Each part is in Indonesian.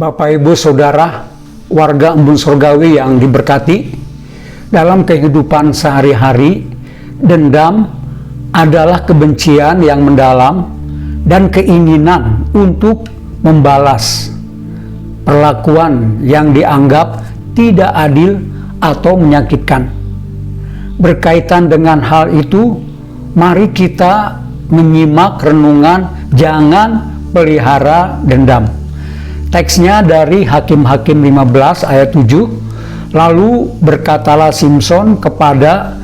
Bapak, Ibu, Saudara, warga Embun Surgawi yang diberkati, dalam kehidupan sehari-hari, dendam adalah kebencian yang mendalam dan keinginan untuk membalas perlakuan yang dianggap tidak adil atau menyakitkan. Berkaitan dengan hal itu, mari kita menyimak renungan jangan pelihara dendam. Teksnya dari Hakim-Hakim 15 ayat 7. Lalu berkatalah Simson kepada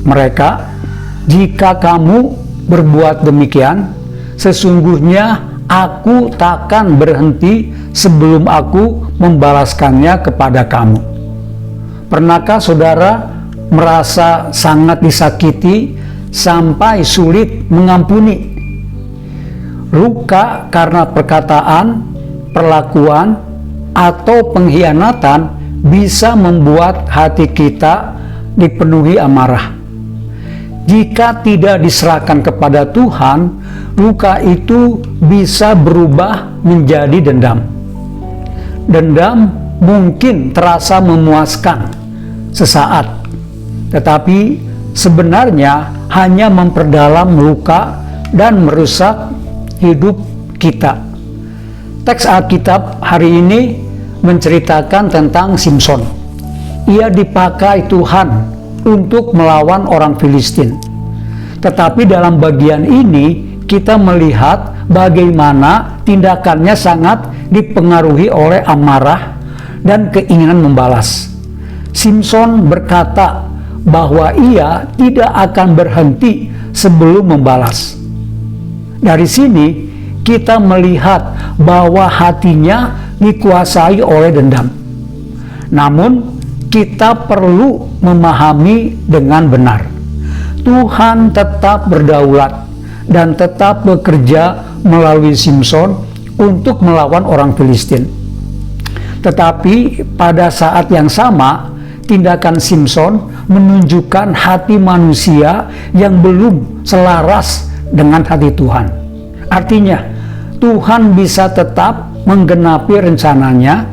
mereka, "Jika kamu berbuat demikian, sesungguhnya aku takkan berhenti sebelum aku membalaskannya kepada kamu." Pernahkah saudara merasa sangat disakiti sampai sulit mengampuni? Luka karena perkataan, perlakuan, atau pengkhianatan bisa membuat hati kita dipenuhi amarah. Jika tidak diserahkan kepada Tuhan, luka itu bisa berubah menjadi dendam. Dendam mungkin terasa memuaskan sesaat, tetapi sebenarnya hanya memperdalam luka dan merusak hidup kita. Teks Alkitab hari ini menceritakan tentang Simson. Ia dipakai Tuhan untuk melawan orang Filistin. Tetapi dalam bagian ini kita melihat bagaimana tindakannya sangat dipengaruhi oleh amarah dan keinginan membalas. Simson berkata bahwa ia tidak akan berhenti sebelum membalas. Dari sini kita melihat bahwa hatinya dikuasai oleh dendam. Namun kita perlu memahami dengan benar. Tuhan tetap berdaulat dan tetap bekerja melalui Simson untuk melawan orang Filistin. Tetapi pada saat yang sama, tindakan Simson menunjukkan hati manusia yang belum selaras dengan hati Tuhan. Artinya, Tuhan bisa tetap menggenapi rencananya,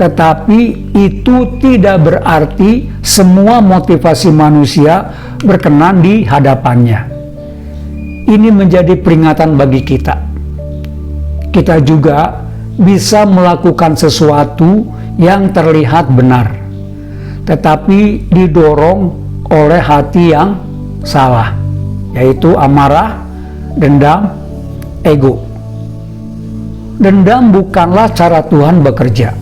tetapi itu tidak berarti semua motivasi manusia berkenan di hadapannya. Ini menjadi peringatan bagi kita. Kita juga bisa melakukan sesuatu yang terlihat benar, tetapi didorong oleh hati yang salah, yaitu amarah, dendam, ego. Dendam bukanlah cara Tuhan bekerja.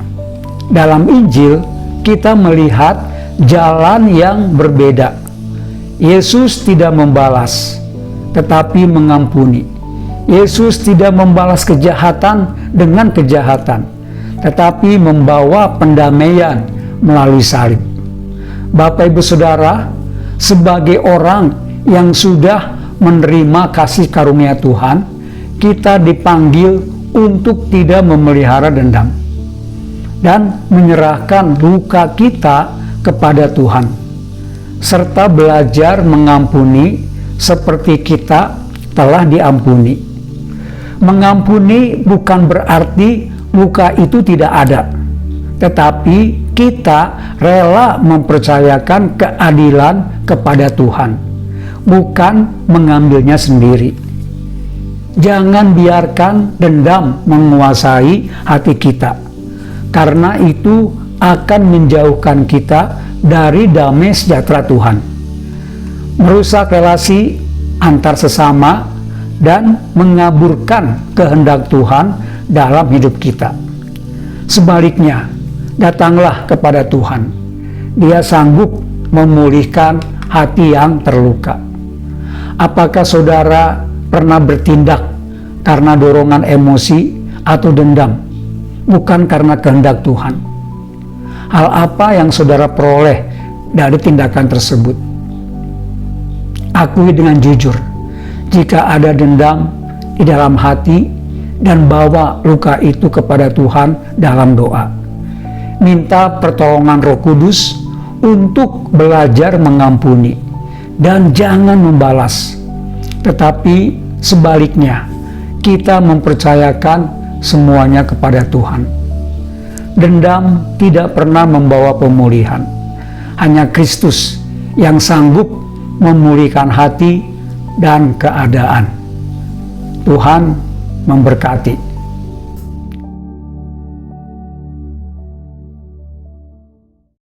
Dalam Injil, kita melihat jalan yang berbeda. Yesus tidak membalas, tetapi mengampuni. Yesus tidak membalas kejahatan dengan kejahatan, tetapi membawa pendamaian melalui salib. Bapak, Ibu, Saudara, sebagai orang yang sudah menerima kasih karunia Tuhan, kita dipanggil untuk tidak memelihara dendam dan menyerahkan luka kita kepada Tuhan, serta belajar mengampuni seperti kita telah diampuni. Mengampuni bukan berarti luka itu tidak ada, tetapi kita rela mempercayakan keadilan kepada Tuhan, bukan mengambilnya sendiri. Jangan biarkan dendam menguasai hati kita, karena itu akan menjauhkan kita dari damai sejahtera Tuhan, merusak relasi antar sesama, dan mengaburkan kehendak Tuhan dalam hidup kita. Sebaliknya, datanglah kepada Tuhan. Dia sanggup memulihkan hati yang terluka. Apakah saudara pernah bertindak karena dorongan emosi atau dendam, bukan karena kehendak Tuhan? Hal apa yang saudara peroleh dari tindakan tersebut? Akui dengan jujur jika ada dendam di dalam hati dan bawa luka itu kepada Tuhan dalam doa. Minta pertolongan Roh Kudus untuk belajar mengampuni dan jangan membalas, tetapi sebaliknya kita mempercayakan semuanya kepada Tuhan. Dendam tidak pernah membawa pemulihan. Hanya Kristus yang sanggup memulihkan hati dan keadaan. Tuhan memberkati.